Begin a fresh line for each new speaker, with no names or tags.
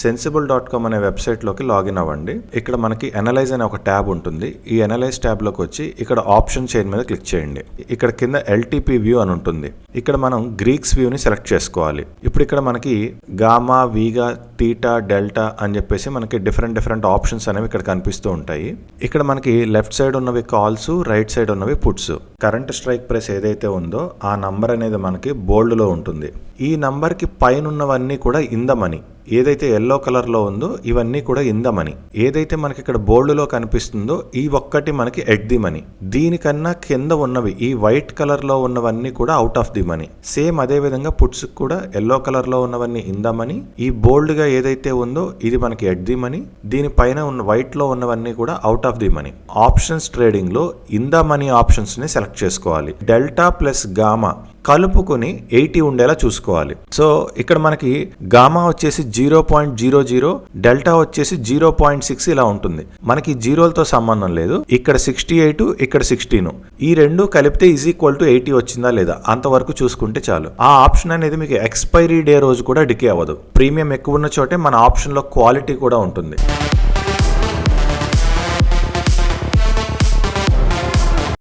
sensible.com అనే వెబ్సైట్లోకి login అవ్వండి. ఇక్కడ మనకి అనలైజ్ అనే ఒక ట్యాబ్ ఉంటుంది. ఈ అనలైజ్ ట్యాబ్లోకి వచ్చి ఇక్కడ ఆప్షన్ చైన్ మీద క్లిక్ చేయండి. ఇక్కడ కింద ఎల్టీపీ వ్యూ అని ఉంటుంది. ఇక్కడ మనం గ్రీక్స్ వ్యూని సెలెక్ట్ చేసుకోవాలి. ఇప్పుడు ఇక్కడ మనకి గామా, వీగా, థీటా, డెల్టా అని చెప్పేసి మనకి డిఫరెంట్ ఆప్షన్స్ అనేవి ఇక్కడ కనిపిస్తూ ఉంటాయి. ఇక్కడ మనకి లెఫ్ట్ సైడ్ ఉన్నవి కాల్స్, రైట్ సైడ్ ఉన్నవి పుట్స్. కరెంట్ స్ట్రైక్ ప్రైస్ ఏదైతే ఉందో ఆ నంబర్ అనేది మనకి బోల్డ్లో ఉంటుంది. ఈ నంబర్కి పైన ఉన్నవన్నీ కూడా ఇన్ ద మనీ. ఏదైతే ఎల్లో కలర్లో ఉందో ఇవన్నీ కూడా ఇన్ ద మనీ. ఏదైతే మనకి ఇక్కడ బోల్డ్లో కనిపిస్తుందో ఈ ఒక్కటి మనకి ఎట్ ది మనీ. దీనికన్నా కింద ఉన్నవి ఈ వైట్ కలర్లో ఉన్నవన్నీ కూడా out of the money. Same అదే విధంగా పుట్స్ కూడా ఎల్లో కలర్లో ఉన్నవన్నీ ఇన్ ద మనీ. ఈ బోల్డ్గా ఏదైతే ఉందో ఇది మనకి ఎట్ ది మనీ. దీనిపైన ఉన్న వైట్లో ఉన్నవన్నీ కూడా out of the money. Options ట్రేడింగ్లో ఇన్ ద మనీ ఆప్షన్స్ని సెలెక్ట్ చేసుకోవాలి. డెల్టా ప్లస్ గామా కలుపుకొని 80 ఉండేలా చూసుకోవాలి. సో ఇక్కడ మనకి గామా వచ్చేసి 0.00, డెల్టా వచ్చేసి 0.6 ఇలా ఉంటుంది. మనకి జీరోలతో సంబంధం లేదు. ఇక్కడ 68, ఇక్కడ 16. ఈ రెండు కలిపితే ఈజ్ ఈక్వల్ టు 80 వచ్చిందా లేదా అంతవరకు చూసుకుంటే చాలు. ఆ ఆప్షన్ అనేది మీకు ఎక్స్పైరీ డే రోజు కూడా డికే అవ్వదు. ప్రీమియం ఎక్కువ ఉన్న చోటే మన ఆప్షన్లో క్వాలిటీ కూడా ఉంటుంది.